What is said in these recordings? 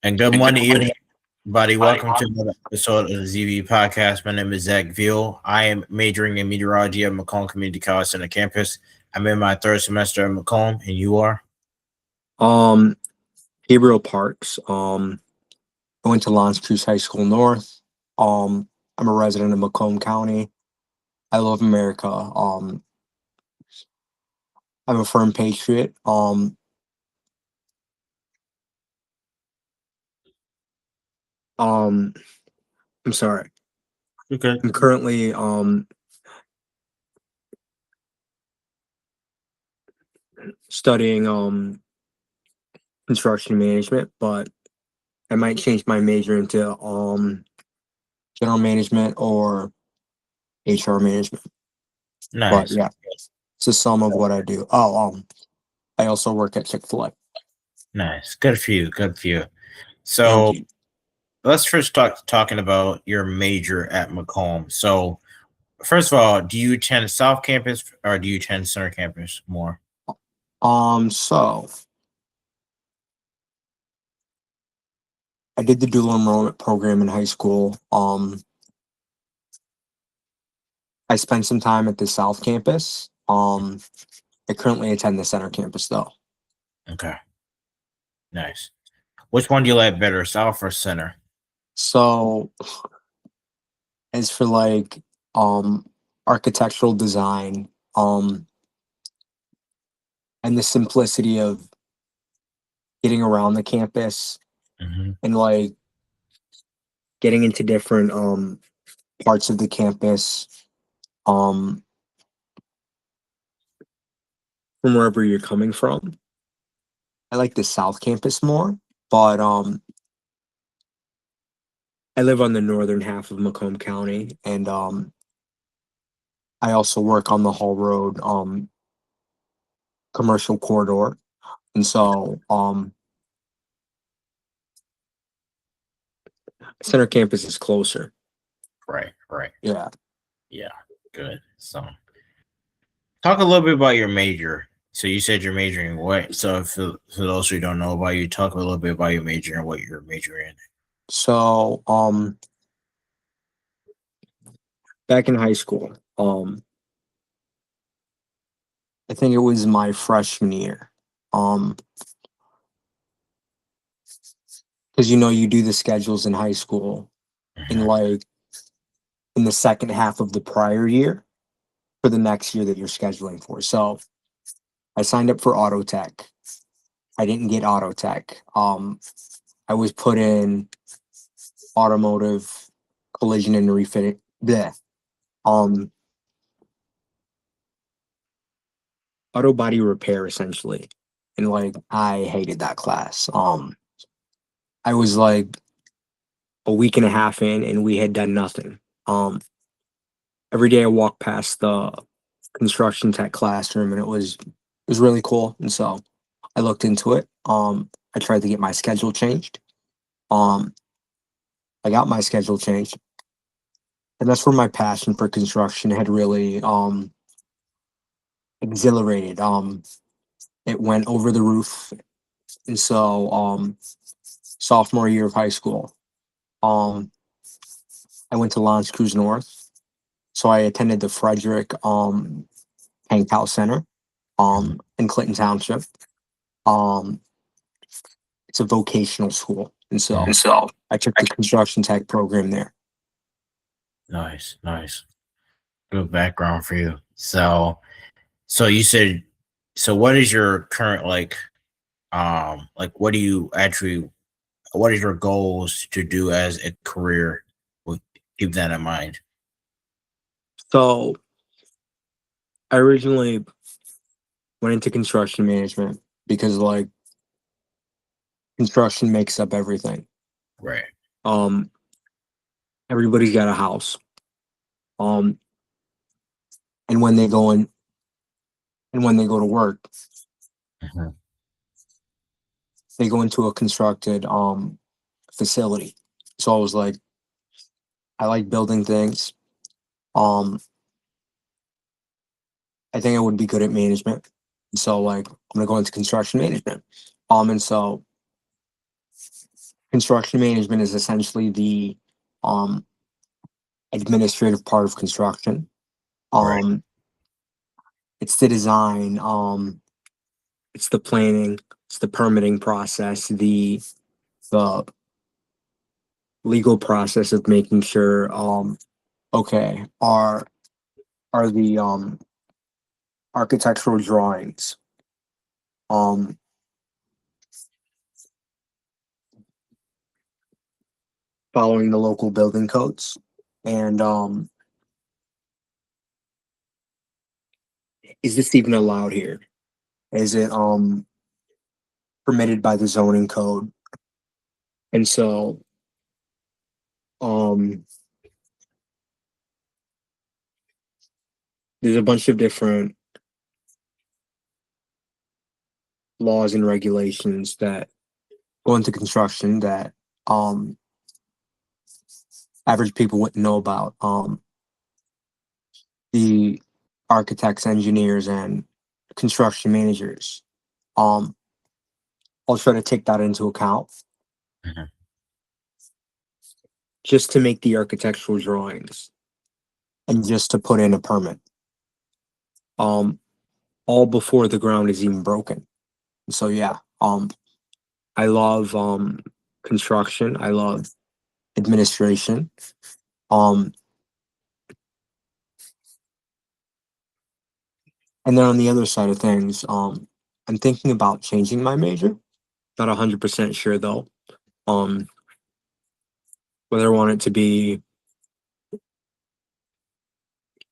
And good morning, everybody. Welcome to another episode of the ZV Podcast. My name is Zach Veal. I am majoring in meteorology at Macomb Community College Center campus. I'm in my third semester at Macomb, and you are? Um, Gabriel Parks. I went to L'Anse Creuse High School North. I'm a resident of Macomb County. I love America. I'm a firm patriot. I'm sorry. Okay. I'm currently studying construction management, but I might change my major into general management or HR management. But Nice. yeah, it's a sum of what I do. I also work at Chick-fil-A. Nice. Good for you. Good for you. Thank So you. let's first talking about your major at Macomb. So first of all, do you attend South Campus or do you attend Center Campus more? So I did the dual enrollment program in high school. I spent some time at the South Campus. I currently attend the Center Campus though. Okay. Nice. Which one do you like better, South or Center? So as for like architectural design, and the simplicity of getting around the campus Mm-hmm. and like getting into different parts of the campus, um from wherever you're coming from. I like the South Campus more, but I live on the northern half of Macomb County, and I also work on the Hall Road commercial corridor, and so Center Campus is closer. Right, right. Yeah. Yeah, good. So talk a little bit about your major. So you said you're majoring in what? So for those who don't know about you, talk a little bit about your major and what you're majoring in. So back in high school, I think it was my freshman year. Um, because you do the schedules in high school in Mhm. like in the second half of the prior year for the next year that you're scheduling for. So I signed up for auto tech. I didn't get auto tech. I was put in automotive collision and refitting. Bleh. Um, auto body repair essentially, and like I hated that class. I was like a week and a half in, and we had done nothing. Every day I walked past the construction tech classroom, and it was really cool. And so I looked into it. I tried to get my schedule changed. Um, I got my schedule changed, and that's where my passion for construction had really exhilarated. It went over the roof, and so sophomore year of high school, um, I went to L'Anse Creuse North. So I attended the Frederick Hank House Center in Clinton Township. Um, it's a vocational school, and Mhm. so I took the construction tech program there. Nice, nice. Good background for you. So you said, so what is your current like what do you actually what is your goals to do as a career? Well, keep that in mind. So I originally went into construction management because like construction makes up everything. Right. Um, everybody's got a house. Um, and when they go in and when they go to work, Mhm. they go into a constructed facility. So I was like, I like building things. Um, I think I would be good at management. So like I'm gonna go into construction management. And so construction management is essentially the um administrative part of construction. Right. Um, it's the design, it's the planning, it's the permitting process, the legal process of making sure okay, are the architectural drawings um following the local building codes, and is this even allowed here? Is it permitted by the zoning code? And so um there's a bunch of different laws and regulations that go into construction that um average people wouldn't know about. The architects, engineers, and construction managers. Um, I'll try to take that into account Mhm. just to make the architectural drawings and just to put in a permit. Um, all before the ground is even broken. So yeah, I love construction. I love administration. Um, and then on the other side of things, I'm thinking about changing my major. Not 100% sure though. Um, whether I want it to be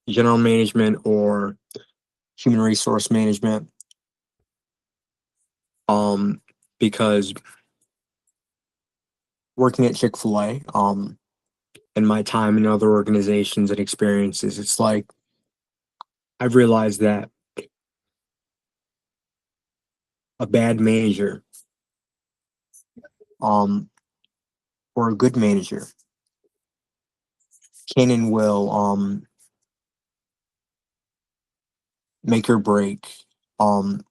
general management or human resource management. Um, because working at Chick-fil-A, and my time in other organizations and experiences, it's like I've realized that a bad manager, um, or a good manager can and will make or break um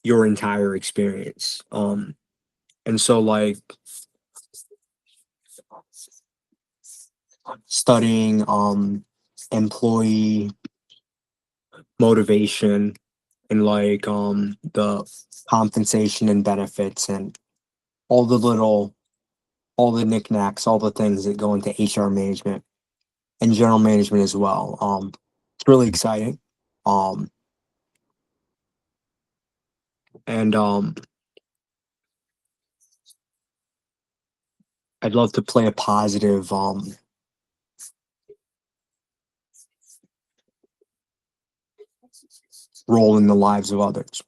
your entire experience. And so like studying employee motivation and like the compensation and benefits and all the little all the knickknacks, all the things that go into HR management and general management as well. It's really exciting. Um, and I'd love to play a positive role in the lives of others.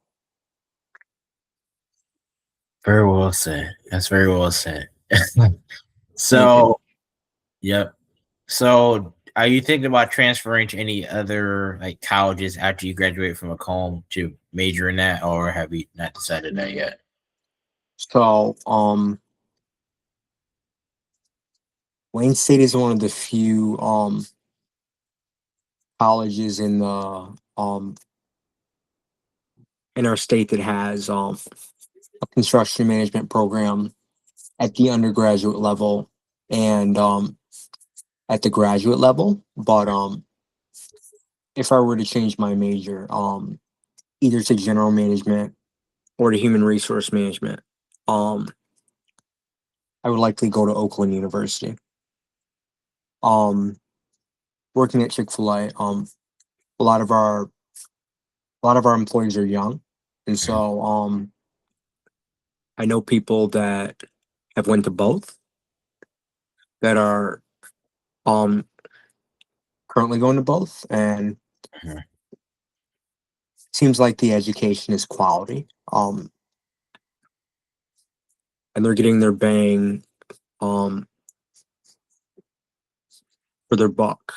Very well said. That's very well said. Thank you. So, yep. So, are you thinking about transferring to any other like colleges after you graduate from Macomb to major in that, or have you not decided that yet? So, Wayne State is one of the few colleges in our state that has a construction management program at the undergraduate level and at the graduate level. But if I were to change my major, either to general management or to human resource management, um, I would likely go to Oakland University. Um, Working at Chick-fil-A, a lot of our a lot of our employees are young, and Mhm. so I know people that have went to both that are um currently going to both, and Mhm. seems like the education is quality. And they're getting their bang um for their buck.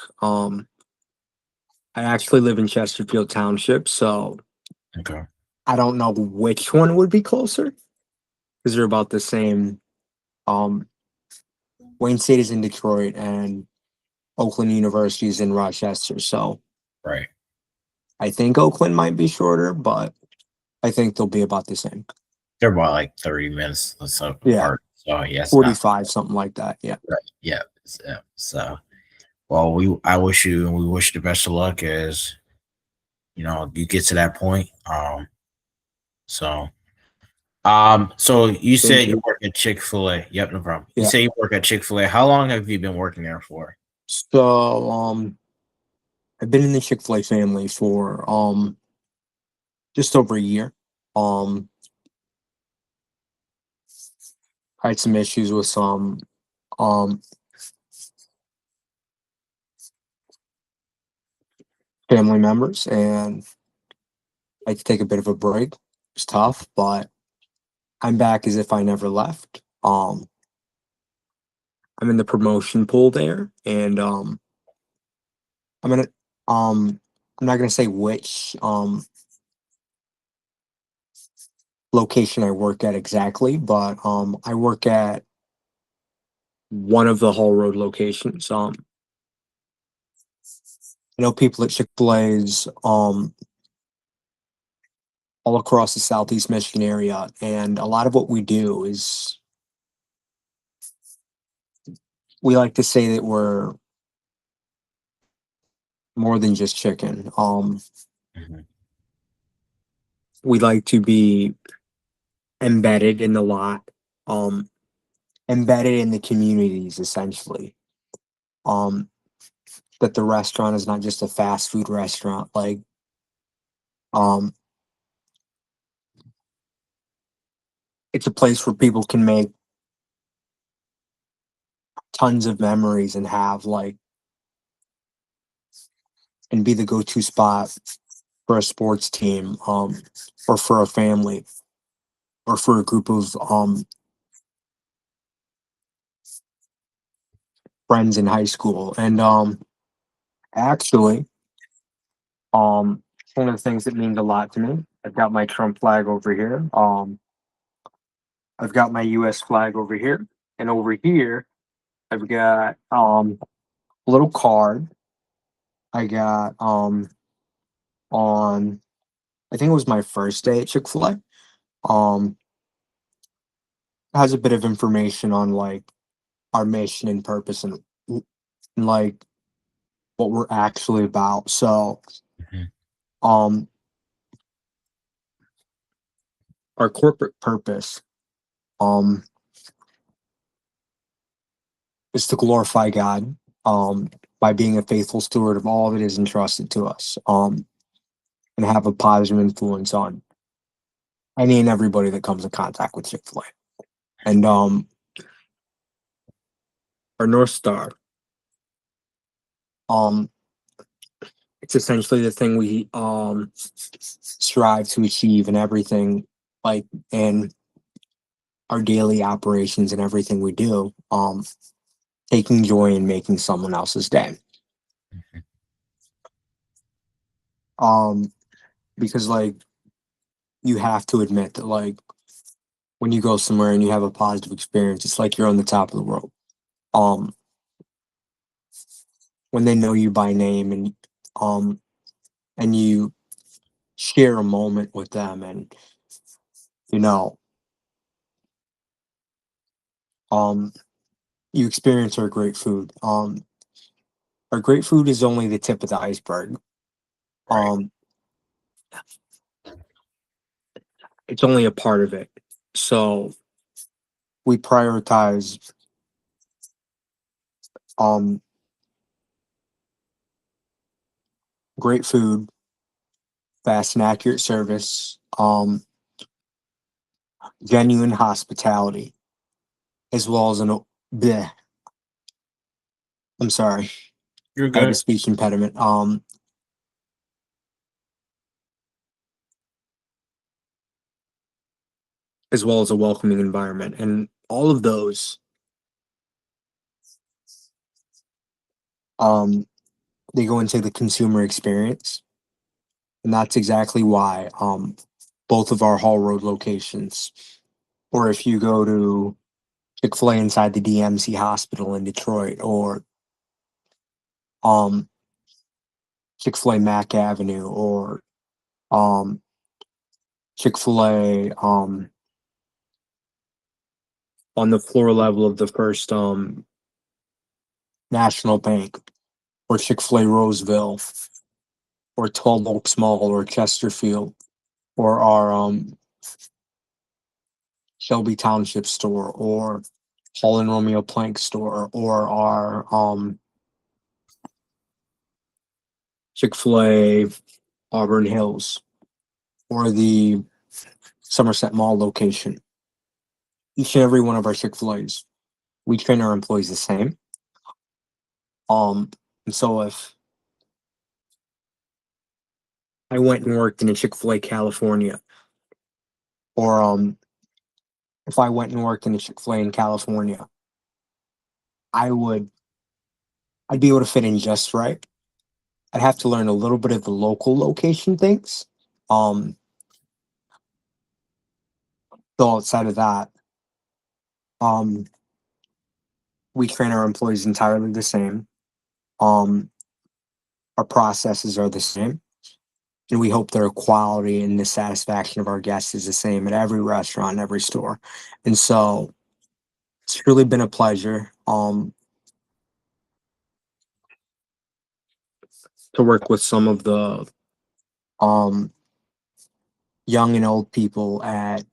I actually live in Chesterfield Township, so Okay. I don't know which one would be closer because they're about the same. Um, Wayne State is in Detroit, and Oakland University is in Rochester. So Right. I think Oakland might be shorter, but I think they'll be about the same. They're about like 30 minutes or so Yeah, apart. So yeah, it's not 45, something like that. Yeah. right. Yeah. So well, I wish you and we wish you the best of luck as you get to that point. So so you Thank said you you. work at Chick-fil-A. Yep, no problem. You Yeah. say you work at Chick-fil-A. How long have you been working there for? So, I've been in the Chick-fil-A family for, just over a year. Um, I had some issues with some, um, family members, and I had to take a bit of a break. It's tough, but I'm back as if I never left. I'm in the promotion pool there, and I'm gonna I'm not gonna say which location I work at exactly, but I work at one of the Hall Road locations. I know people at Chick-fil-A's all across the Southeast Michigan area, and a lot of what we do is we like to say that we're more than just chicken. Mhm. We like to be embedded in the lot, um, embedded in the communities essentially. Um, that the restaurant is not just a fast food restaurant. Um, it's a place where people can make tons of memories and have and be the go-to spot for a sports team, or for a family, or for a group of friends in high school. And actually, one of the things that means a lot to me. I've got my Trump flag over here. I've got my U.S. flag over here, and over here I've got a little card I got on, I think it was my first day at Chick-fil-A. Um has a bit of information on our mission and purpose, and like what we're actually about. So Mhm. um our corporate purpose um is to glorify God by being a faithful steward of all that is entrusted to us, and have a positive influence on any and everybody that comes in contact with Chick-fil-A. And our North Star, um it's essentially the thing we strive to achieve in everything, like in our daily operations and everything we do, taking joy in making someone else's day. um because you have to admit that when you go somewhere and you have a positive experience, it's like you're on the top of the world. um when they know you by name, um and you share a moment with them, and you know um you experience our great food. Our great food is only the tip of the iceberg. Right. um it's only a part of it. So we prioritize um great food, fast and accurate service, genuine hospitality, as well as bleh, I'm sorry, You're I have a good. speech impediment. As well as a welcoming environment. And all of those, um they go into the consumer experience. And that's exactly why both of our Hall Road locations, or if you go to Chick-fil-A inside the DMC hospital in Detroit, or um Chick-fil-A Mac Avenue, or um Chick-fil-A on the floor level of the first National Bank, or Chick-fil-A Roseville, or 12 Oaks Mall, or Chesterfield, or our Shelby Township store, or Hall and Romeo Plank store, or our Chick-fil-A Auburn Hills, or the Somerset Mall location. Each and every one of our Chick-fil-A's, we train our employees the same. And so if I went and worked in a Chick-fil-A California, or if I went and worked in a Chick-fil-A in California, I'd be able to fit in just right. I'd have to learn a little bit of the local location things. Um, though outside of that, um, we train our employees entirely the same. Um, our processes are the same, and we hope their quality and the satisfaction of our guests is the same at every restaurant, every store. And so it's really been a pleasure to work with some of the um young and old people at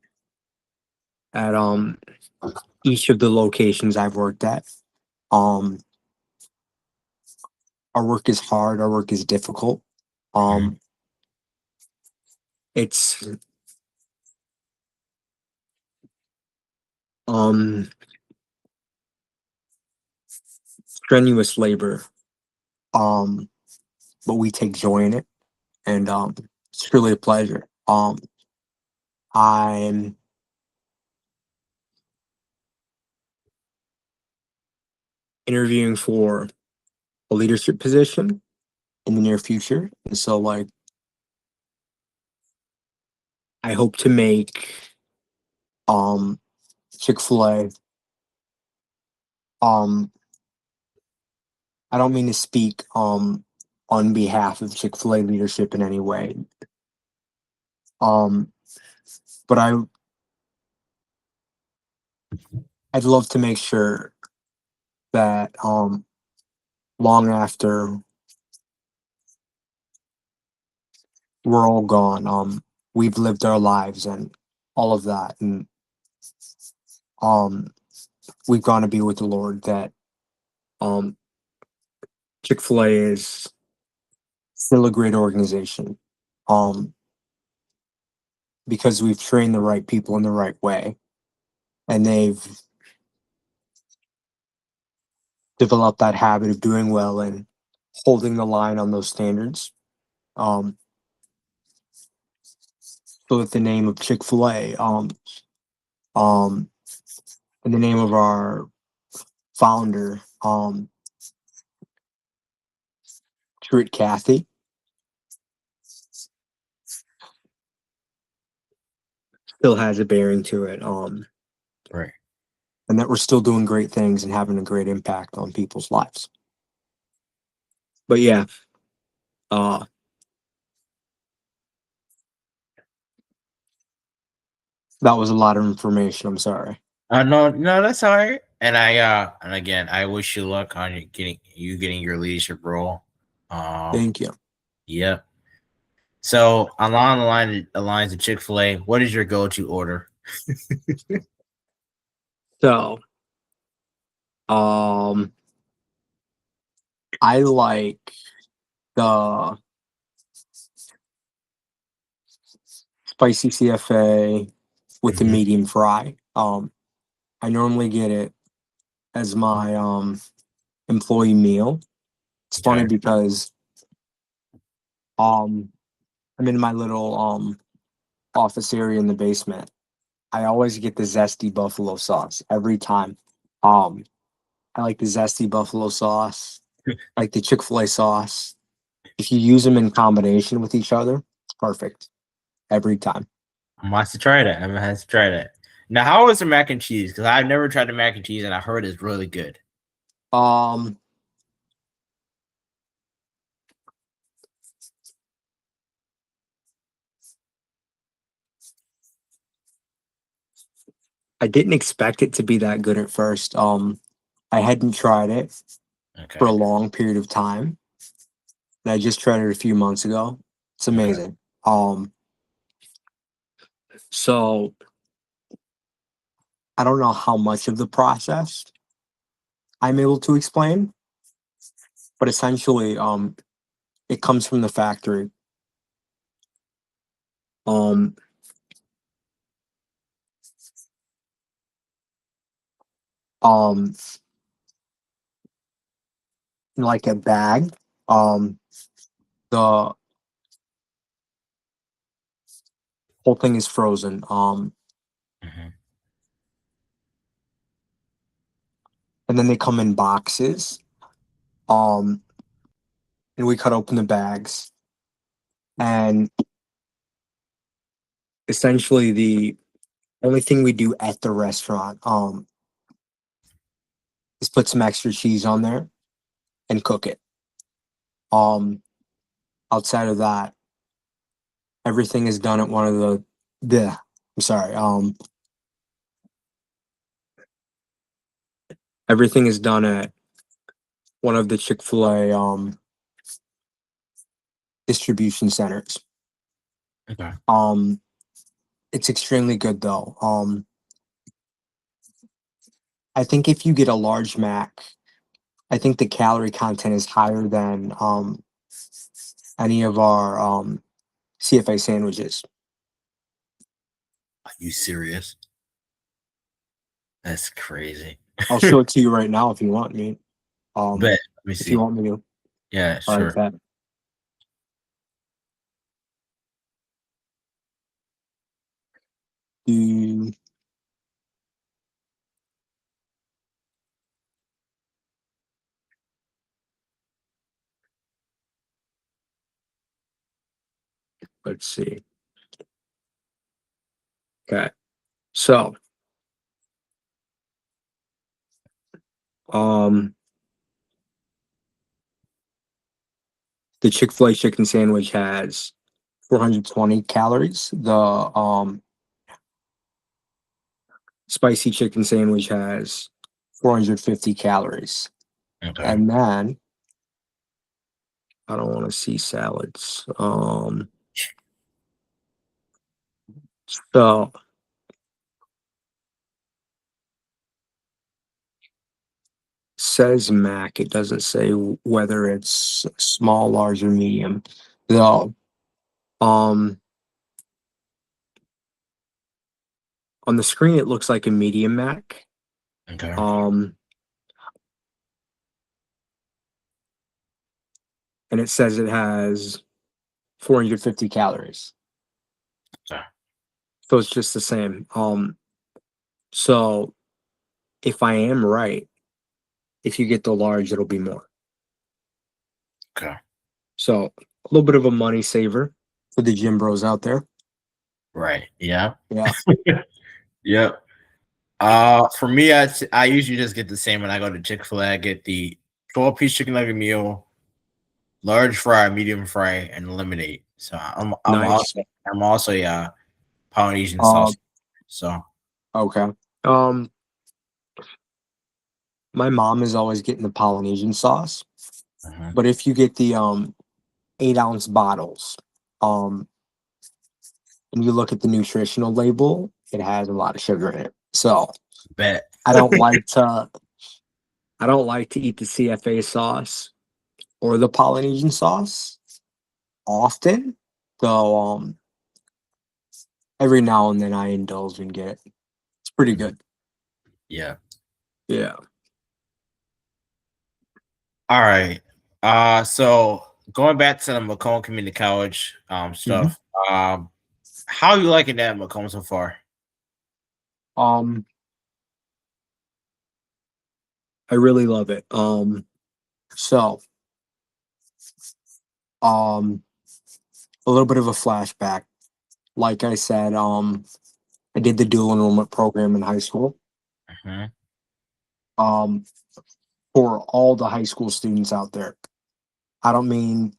each of the locations I've worked at. Um our work is hard, our work is difficult. Mhm. Um it's um strenuous labor. Um but we take joy in it, and it's really a pleasure. I'm interviewing for a leadership position in the near future. And so like I hope to make um Chick-fil-A um I don't mean to speak on behalf of Chick-fil-A leadership in any way. Um but I'd love to make sure that long after we're all gone, we've lived our lives and all of that, and um we've gone to be with the Lord, that um Chick-fil-A is still a great organization. Um because we've trained the right people in the right way, and they've developed that habit of doing well and holding the line on those standards. Um, so that the name of Chick-fil-A, um, and the name of our founder, Truett Cathy, still has a bearing to it. Right. And that we're still doing great things and having a great impact on people's lives. But yeah, uh, that was a lot of information. I'm sorry. No, no, that's all right. And again, I wish you luck on getting your leadership role. Thank you. Yep. So along the lines of Chick-fil-A, what is your go-to order? So, um, I like the spicy CFA with the Mhm. medium fry. I normally get it as my employee meal. It's funny Okay. because um I'm in my little office area in the basement. I always get the zesty buffalo sauce every time. Um I like the zesty buffalo sauce, I like the Chick-fil-A sauce. If you use them in combination with each other, it's perfect every time. I'm gonna have to try that. I'm gonna have to try that. Now, how is the mac and cheese? Because I've never tried the mac and cheese, and I heard it's really good. Um I didn't expect it to be that good at first. I hadn't tried it for a Okay. long period of time. And I just tried it a few months ago. It's Okay. amazing. So I don't know how much of the process I'm able to explain, but essentially, it comes from the factory. Um, um, in like a bag. The whole thing is frozen. Hmm. And then they come in boxes. Um, and we cut open the bags, and essentially the only thing we do at the restaurant, is put some extra cheese on there and cook it. Um, Outside of that, everything is done at one of the. I'm sorry. Everything is done at one of the Chick-fil-A distribution centers. Okay. Um, it's extremely good though. I think if you get a large Mac, I think the calorie content is higher than any of our CFA sandwiches. Are you serious? That's crazy. I'll show it to you right now if you want me. Bet. Let me If you see. want me to. Yeah, All right, sure. that. Do let's see. Okay, so um, the Chick-fil-A chicken sandwich has 420 calories. The spicy chicken sandwich has 450 calories. Okay. And then I don't want to see salads. So says Mac. It doesn't say whether it's small, large, or medium. Though, um, on the screen it looks like a medium Mac. Okay. Um, and it says it has 450 calories. Okay. So it's just the same. So if I am right, if you get the large, it'll be more. Okay. So a little bit of a money saver for the gym bros out there. Right. Yeah. Yeah, Yep. For me, I usually just get the same when I go to Chick-fil-A. I get the 12-piece chicken nugget meal, large fry, medium fry, and lemonade. So nice. I'm also a Polynesian Uh, sauce. So okay. My mom is always getting the Polynesian sauce, mhm. but if you get the 8-ounce bottles, um, and you look at the nutritional label, it has a lot of sugar in it. So Bet. I don't like to I don't like to eat the CFA sauce or the Polynesian sauce often. Though every now and then I indulge and get it. It's pretty Mhm. good. Yeah. Yeah. All right. So going back to the Macomb Community College Mhm. stuff. How are you liking that at Macomb so far? Um, I really love it. So um, a little bit of a flashback. Like I said, I did the dual enrollment program in high school. Mhm. Um, for all the high school students out there. I don't mean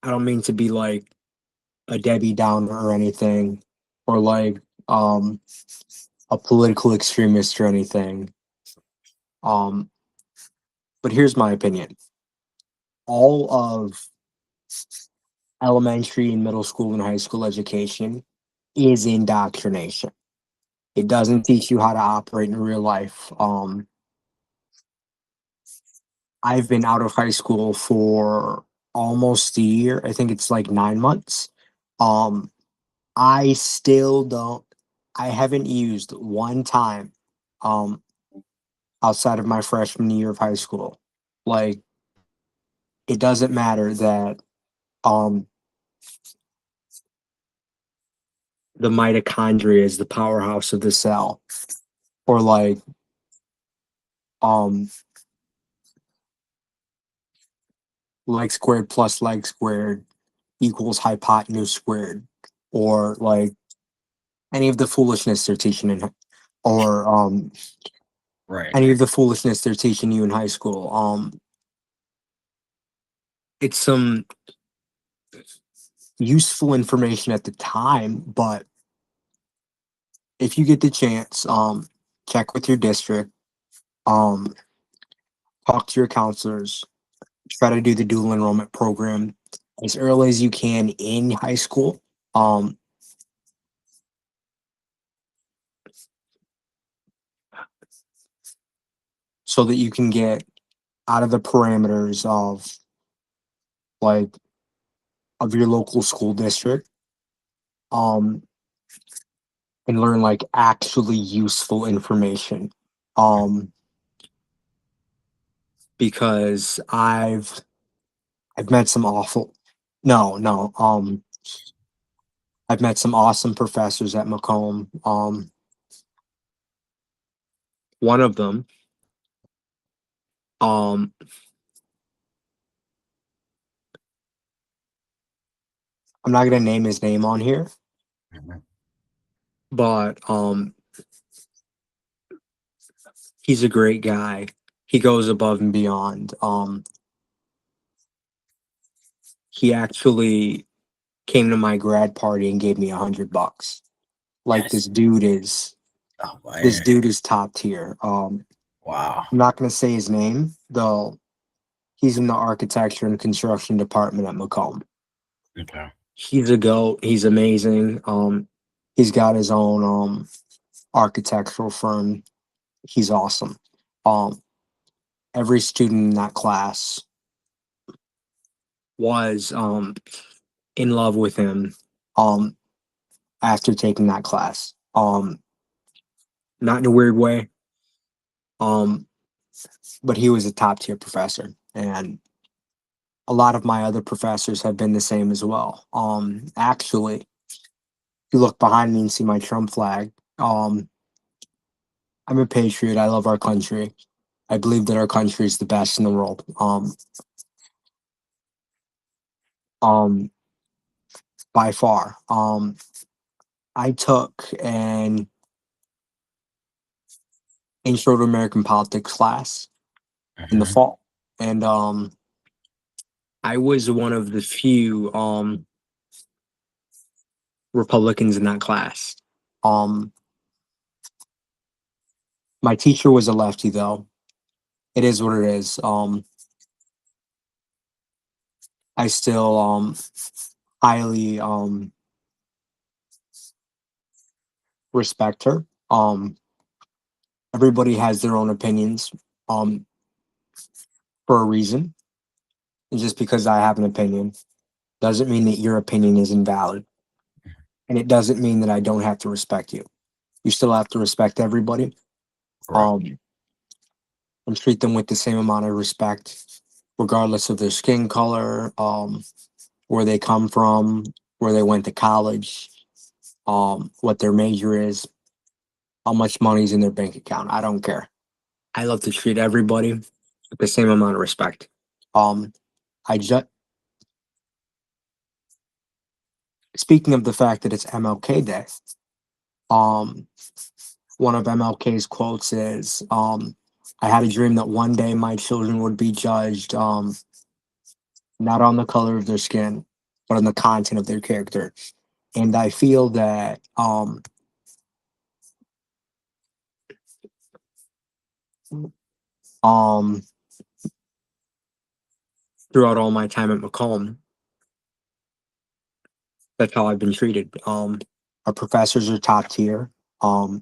I don't mean to be like a Debbie Downer or anything, or like um a political extremist or anything. Um, but here's my opinion. All of elementary and middle school and high school education is indoctrination. It doesn't teach you how to operate in real life. I've been out of high school for almost a year. I think it's like 9 months. Um, I still don't. I haven't used one time, um, outside of my freshman year of high school. Like, it doesn't matter that um the mitochondria is the powerhouse of the cell, or like um leg squared plus leg squared equals hypotenuse squared, or like any of the foolishness they're teaching in, or Right. any of the foolishness they're teaching you in high school. It's some useful information at the time, but if you get the chance, check with your district, um, talk to your counselors, try to do the dual enrollment program as early as you can in high school. Um, so that you can get out of the parameters of like of your local school district, um, and learn like actually useful information. Um, because I've met some awful no, no, I've met some awesome professors at Macomb. One of them, um, I'm not gonna name his name on here, Mhm. but he's a great guy. He goes above and beyond. He actually came to my grad party and gave me $100. Like, Yes. Oh this man. dude is top tier. Wow. I'm not gonna say his name though. He's in the architecture and construction department at Macomb. Okay. He's a goat. He's amazing. He's got his own architectural firm. He's awesome. Um, every student in that class was in love with him um after taking that class. Not in a weird way. Um, but he was a top tier professor, and a lot of my other professors have been the same as well. Actually, if you look behind me and see my Trump flag, I'm a patriot. I love our country. I believe that our country is the best in the world. Um, by far. I took an intro to American politics class in the Mhm. fall, and I was one of the few Republicans in that class. Um, my teacher was a lefty, though. It is what it is. I still highly respect her. Everybody has their own opinions um for a reason. And just because I have an opinion doesn't mean that your opinion is invalid. And it doesn't mean that I don't have to respect you. You still have to respect everybody. Correct. Um and treat them with the same amount of respect, regardless of their skin color, where they come from, where they went to college, what their major is, how much money's in their bank account. I don't care. I love to treat everybody with the same amount of respect. Um, I just Speaking of the fact that it's MLK Day, um, one of MLK's quotes is, "I had a dream that one day my children would be judged, not on the color of their skin, but on the content of their character." And I feel that um, throughout all my time at Macomb, that's how I've been treated. Our professors are top tier. I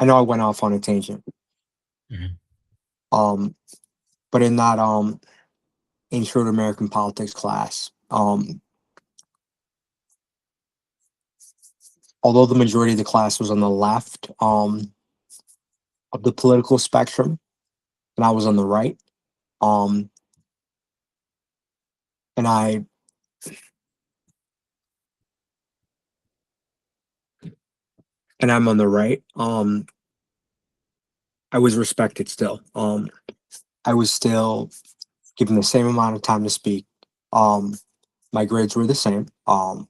know I went off on a tangent. Mhm. But in that intro to American politics class, although the majority of the class was on the left of the political spectrum, and I was on the right, um, and I and I'm on the right, I was respected still. I was still given the same amount of time to speak. Um, my grades were the same. I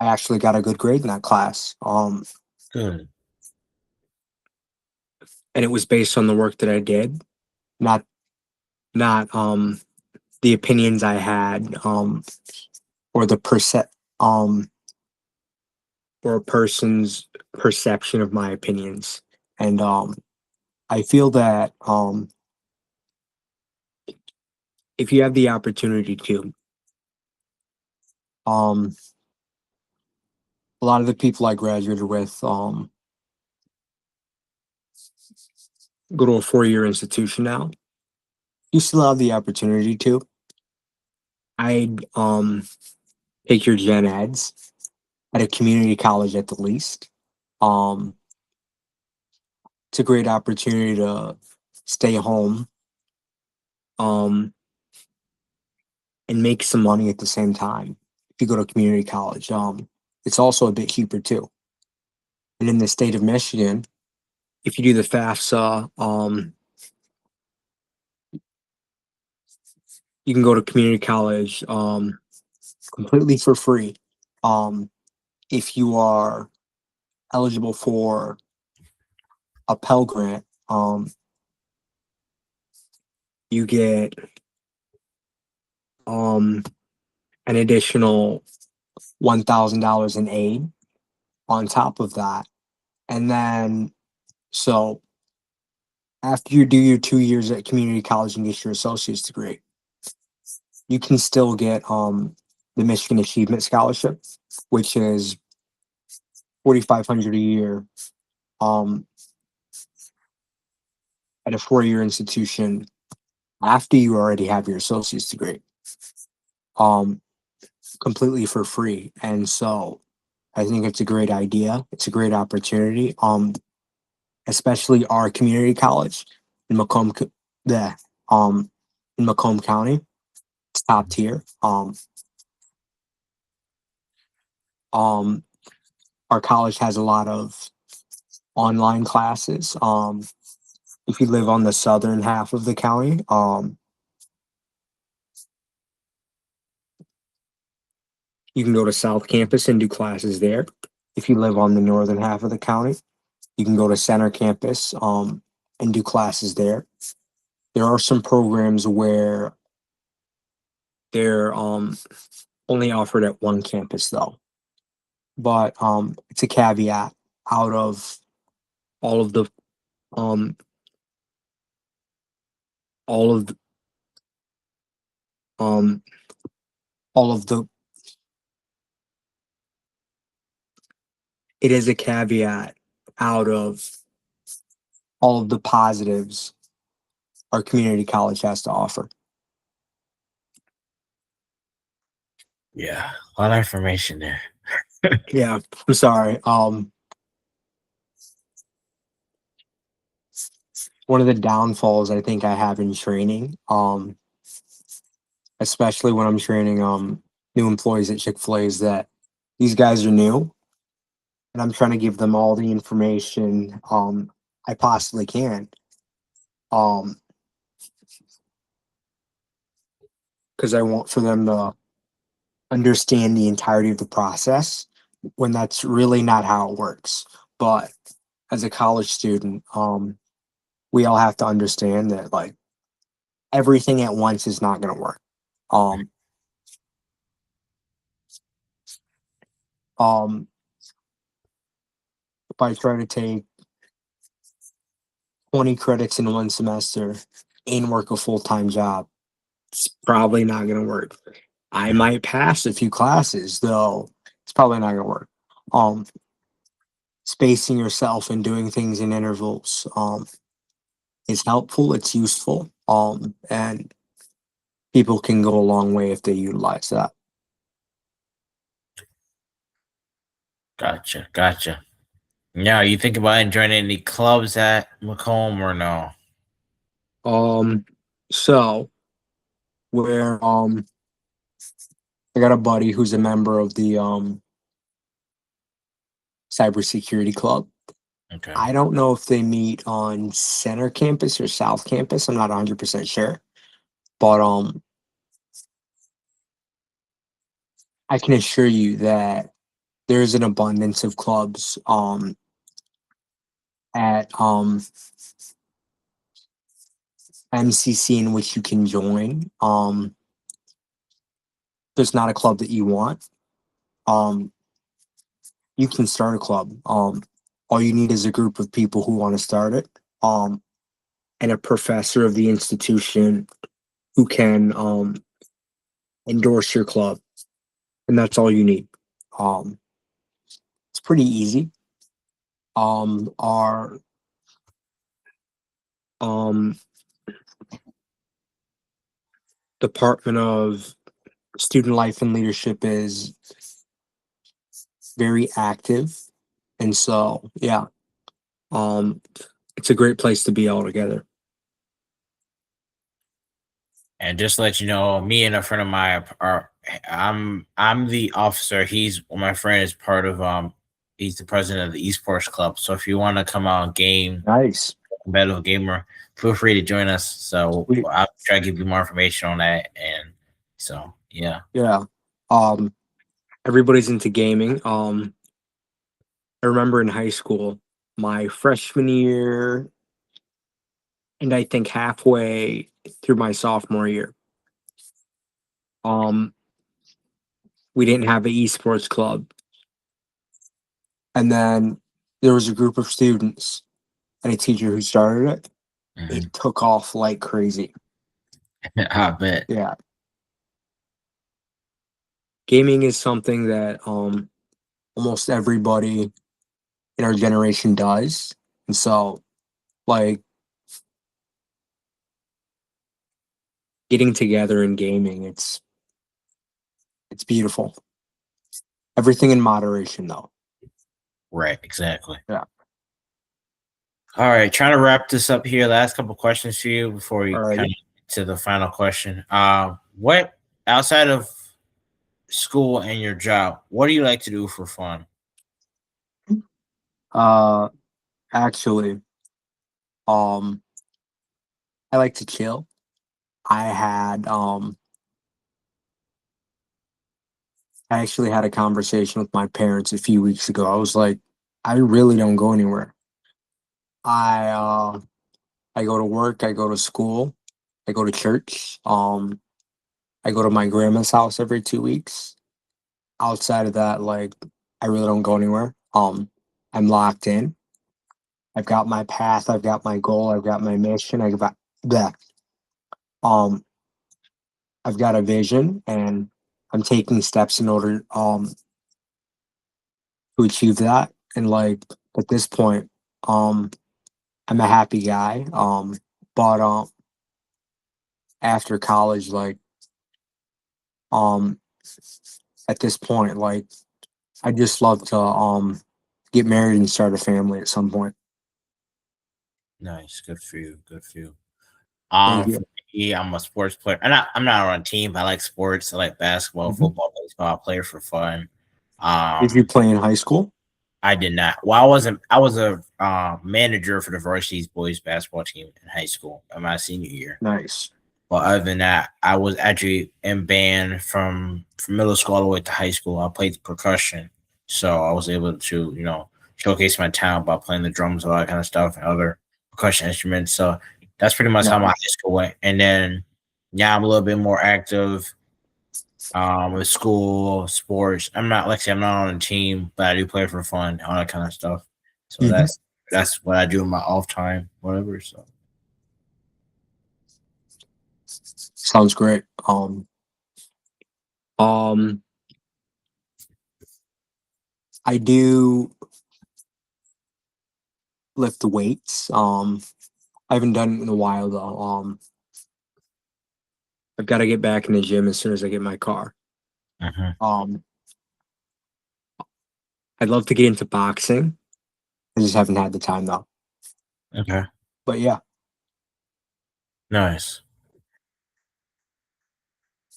actually got a good grade in that class. Good. And it was based on the work that I did, not not the opinions I had, or the um or a person's perception of my opinions. And I feel that if you have the opportunity to, um a lot of the people I graduated with go to a 4-year institution now. You still have the opportunity to. I'd take your gen eds at a community college at the least. Um, it's a great opportunity to stay home, um, and make some money at the same time. If you go to community college, it's also a bit cheaper too. And in the state of Michigan, if you do the FAFSA, you can go to community college completely for free. If you are eligible for a Pell Grant, you get um, an additional $1,000 in aid on top of that. And then, so after you do your 2 years at community college and get your associate's degree, you can still get the Michigan Achievement Scholarship, which is 4,500 a year, um, at a 4-year institution after you already have your associate's degree, um, completely for free. And so I think it's a great idea. It's a great opportunity. Especially our community college in the in Macomb County. It's top tier. Um, our college has a lot of online classes. If you live on the southern half of the county, you can go to South Campus and do classes there. If you live on the northern half of the county, you can go to Center Campus and do classes there. There are some programs where they're only offered at one campus though. But it's a caveat out of all of the um all of the, um all of the it is a caveat out of all of the positives our community college has to offer. Yeah, a lot of information there. Yeah, I'm sorry. One of the downfalls I think I have in training, especially when I'm training new employees at Chick-fil-A, is that these guys are new and I'm trying to give them all the information I possibly can. Um because I want for them to understand the entirety of the process when that's really not how it works. But as a college student, we all have to understand that like everything at once is not going to work. Um, if I try to take 20 credits in one semester and work a full-time job, it's probably not going to work. I might pass a few classes, though it's probably not going to work. Um, Spacing yourself and doing things in intervals is helpful. It's useful. And people can go a long way if they utilize that. Gotcha. Now, you think about joining any clubs at Macomb or no? So where I got a buddy who's a member of the cybersecurity club. Okay. I don't know if they meet on center campus or south campus. I'm not 100% sure. But I can assure you that there's an abundance of clubs at MCC in which you can join. There's not a club that you want. You can start a club. All you need is a group of people who want to start it. And a professor of the institution who can endorse your club. And that's all you need. It's pretty easy. Our Department of Student Life and Leadership is very active, and so yeah, it's a great place to be all together. And just to let you know, me and a friend of mine are. I'm the officer. My friend is part of He's the president of the esports club. So if you want to come out and game, Nice, competitive gamer, feel free to join us. So Sweet. I'll try to give you more information on that. And so yeah. Everybody's into gaming. I remember in high school, my freshman year, and I think halfway through my sophomore year, we didn't have an esports club. And then there was a group of students and a teacher who started it. It took off like crazy. I bet. Yeah. Gaming is something that almost everybody in our generation does. And so, like, getting together and gaming, it's beautiful. Everything in moderation, though. Right, exactly. Yeah. All right, trying to wrap this up here. Last couple questions for you before we Alrighty. kind of get to the final question. What outside of school and your job, what do you like to do for fun? Actually, I like to chill. I actually had a conversation with my parents a few weeks ago. I was like, I really don't go anywhere. I go to work, I go to school, I go to church. I go to my grandma's house every 2 weeks. Outside of that, like, I really don't go anywhere. I'm locked in. I've got my path, I've got my goal, I've got my mission, I've got that. I've got a vision and I'm taking steps in order to achieve that. And like at this point, I'm a happy guy. But after college, like at this point, like I just love to get married and start a family at some point. Nice, good for you. Good for you. Thank you. For me, I'm a sports player. I'm not on a team. I like sports. I like basketball, Mhm. football, baseball. I play for fun. Did you play in high school? I did not. Well, I wasn't. I was a manager for the varsity's boys basketball team in high school in my senior year. Nice. But other than that, I was actually in band from middle school all the way to high school. I played percussion, so I was able to showcase my talent by playing the drums, all that kind of stuff, and other percussion instruments. So that's pretty much how my high school went. And then now I'm a little bit more active with school, sports. I'm not, like I said, I'm not on a team, but I do play for fun, all that kind of stuff. So Mhm. that's that's what I do in my off time, whatever. So Sounds great. Um, I do lift weights. I haven't done it in a while though. I've got to get back in the gym as soon as I get my car. mhm. Um, I'd love to get into boxing. I just haven't had the time though. Okay, But yeah, nice.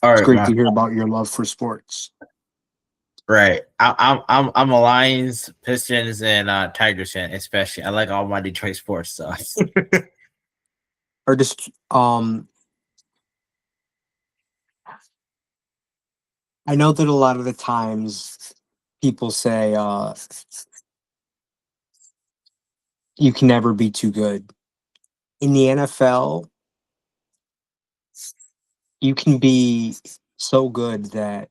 All it's right, great my to hear about your love for sports. right. I'm a Lions, Pistons, and Tigers fan, especially. I like all my Detroit sports stuff. Or just I know that a lot of the times people say you can never be too good. In the NFL, you can be so good that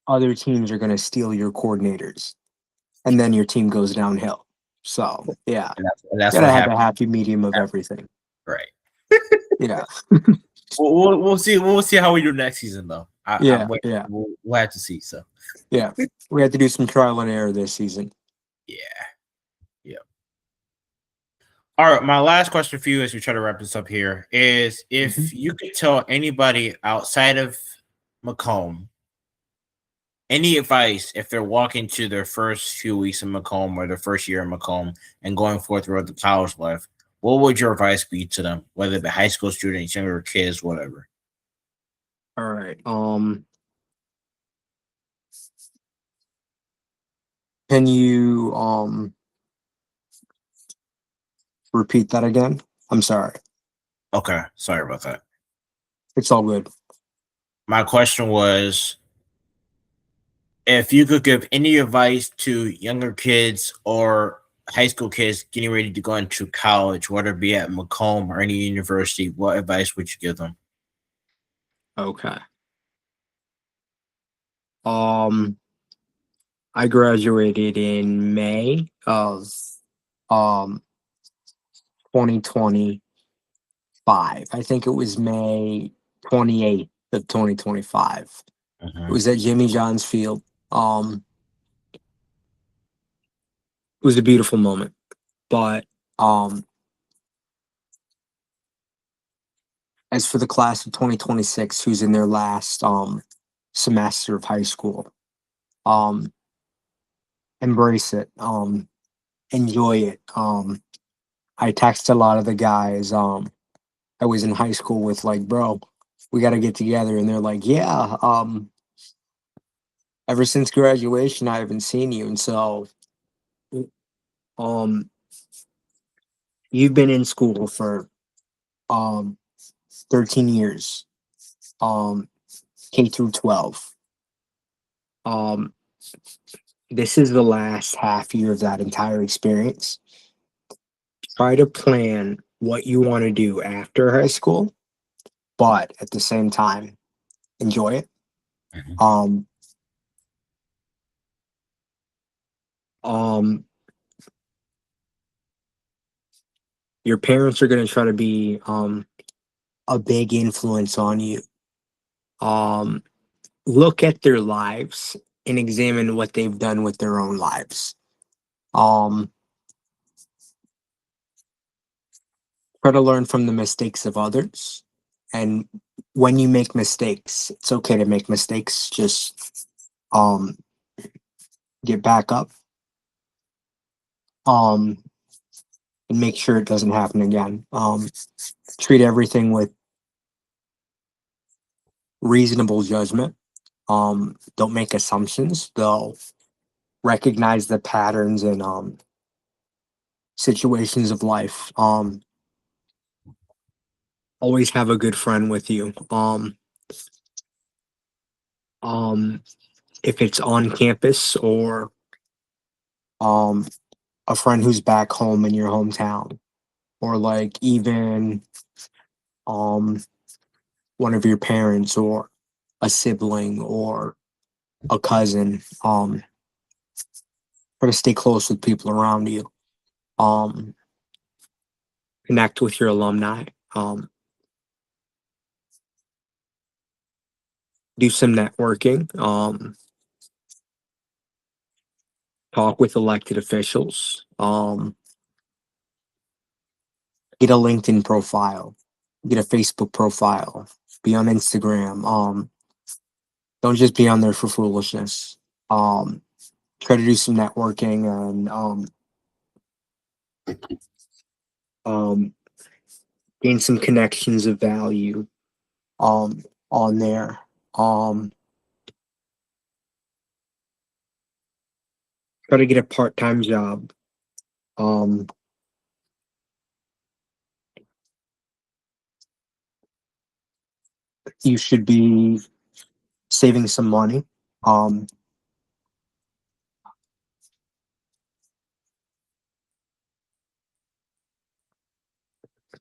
other teams are going to steal your coordinators and then your team goes downhill. So, yeah, And that's gotta what have a happened. happy medium of everything. Right. Yeah, We'll see. We'll see how we do next season, though. I'm yeah, waiting. yeah, We'll have to see. So yeah. We had to do some trial and error this season. yeah, yeah. All right. My last question for you, as we try to wrap this up here, is Mhm. if you could tell anybody outside of Macomb any advice if they're walking to their first few weeks in Macomb or their first year in Macomb and going forth throughout the college life, what would your advice be to them, whether it be high school students, younger kids, whatever? All right. Can you repeat that again? I'm sorry. Okay, sorry about that. It's all good. My question was if you could give any advice to younger kids or high school kids getting ready to go into college, whether it be at Macomb or any university, what advice would you give them? Okay. Um, I graduated in May of um 2025. I think it was May 28th of 2025. It Mhm. was at Jimmy John's Field. It was a beautiful moment. But um as for the class of 2026 who's in their last semester of high school, um embrace it. Enjoy it. I text a lot of the guys I was in high school with, like, bro, we got to get together. And they're like, yeah, ever since graduation, I haven't seen you. And so, um, you've been in school for, um, 13 years, um, K through 12. Um, this is the last half year of that entire experience. Try to plan what you want to do after high school, but at the same time, enjoy it. Mhm. Um, um, your parents are going to try to be, a big influence on you. Um, Look at their lives and examine what they've done with their own lives. Um, Try to learn from the mistakes of others. And when you make mistakes, it's okay to make mistakes. Just um, get back up, um, and make sure it doesn't happen again. Treat everything with reasonable judgment. Don't make assumptions. They'll recognize the patterns and situations of life. Always have a good friend with you. Um, if it's on campus or um, a friend who's back home in your hometown, or like even um, one of your parents or a sibling or a cousin. Try to stay close with people around you. Connect with your alumni, do some networking, talk with elected officials, get a LinkedIn profile, get a Facebook profile, be on Instagram. Don't just be on there for foolishness. Try to do some networking and gain some connections of value on there. Try to get a part-time job. You should be saving some money.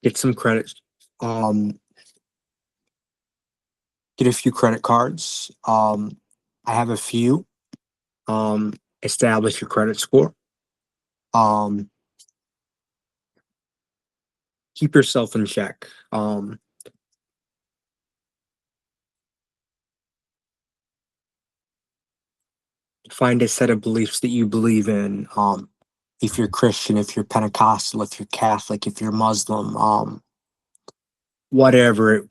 Get some credit. Get a few credit cards. I have a few. Establish your credit score. Keep yourself in check. Find a set of beliefs that you believe in. If you're Christian, if you're Pentecostal, if you're Catholic, if you're Muslim, whatever.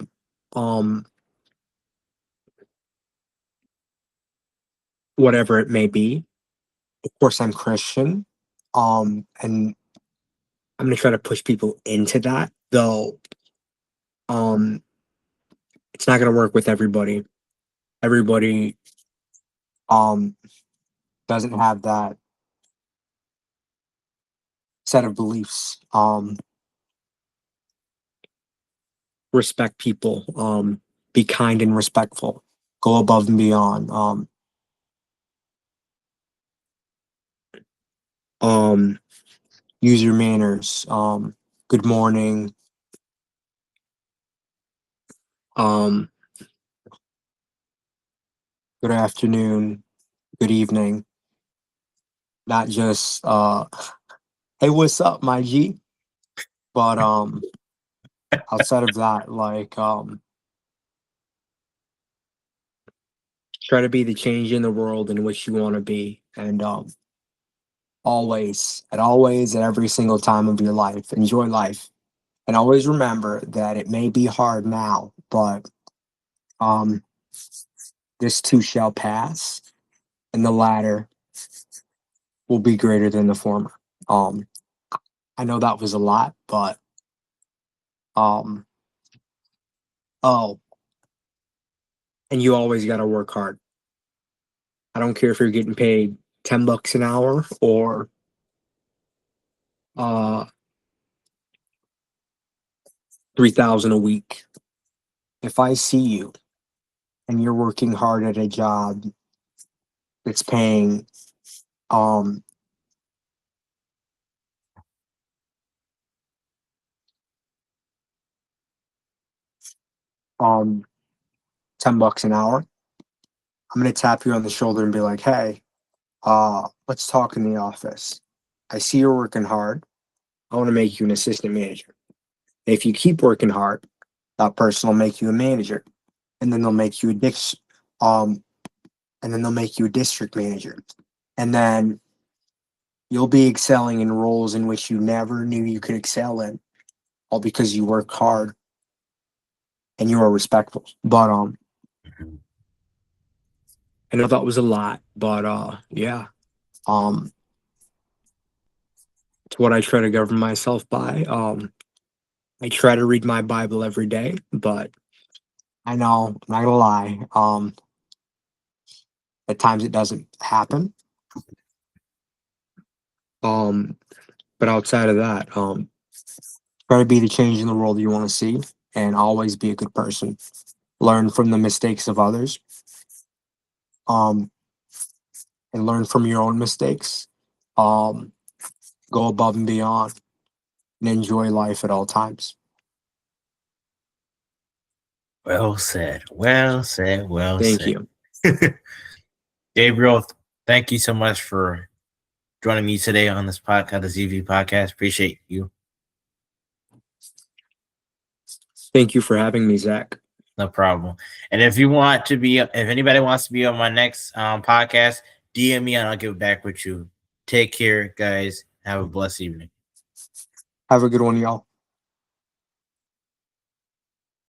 Whatever it may be. Of course, I'm Christian. And I'm gonna try to push people into that, though. It's not gonna work with everybody. Everybody doesn't have that set of beliefs. Respect people. Be kind and respectful. Go above and beyond. Use your manners. Good morning. Good afternoon. Good evening. Not just hey, what's up, my G? But outside of that, like try to be the change in the world in which you want to be, and always, at every single time of your life, enjoy life, and always remember that it may be hard now, but this too shall pass, and the latter will be greater than the former. I know that was a lot, but oh, and you always got to work hard. I don't care if you're getting paid $10 an hour or 3,000 a week. If I see you and you're working hard at a job that's paying $10 an hour, I'm gonna tap you on the shoulder and be like, hey, let's talk in the office. I see you're working hard. I want to make you an assistant manager. If you keep working hard, that person will make you a manager, and then they'll make you a district manager, and then you'll be excelling in roles in which you never knew you could excel in, all because you work hard and you are respectful. But I know that was a lot, but yeah. It's what I try to govern myself by. I try to read my Bible every day, but I know, I'm not gonna lie. At times it doesn't happen. But outside of that, try to be the change in the world you want to see, and always be a good person. Learn from the mistakes of others. And learn from your own mistakes. Go above and beyond, and enjoy life at all times. Well said. Well said. Well Thank said. you. Gabriel, thank you so much for joining me today on this podcast, the ZV podcast. Appreciate you. Thank you for having me, Zach. No problem. And if anybody wants to be on my next podcast, DM me and I'll get back with you. Take care, guys. Have a blessed evening. Have a good one, y'all.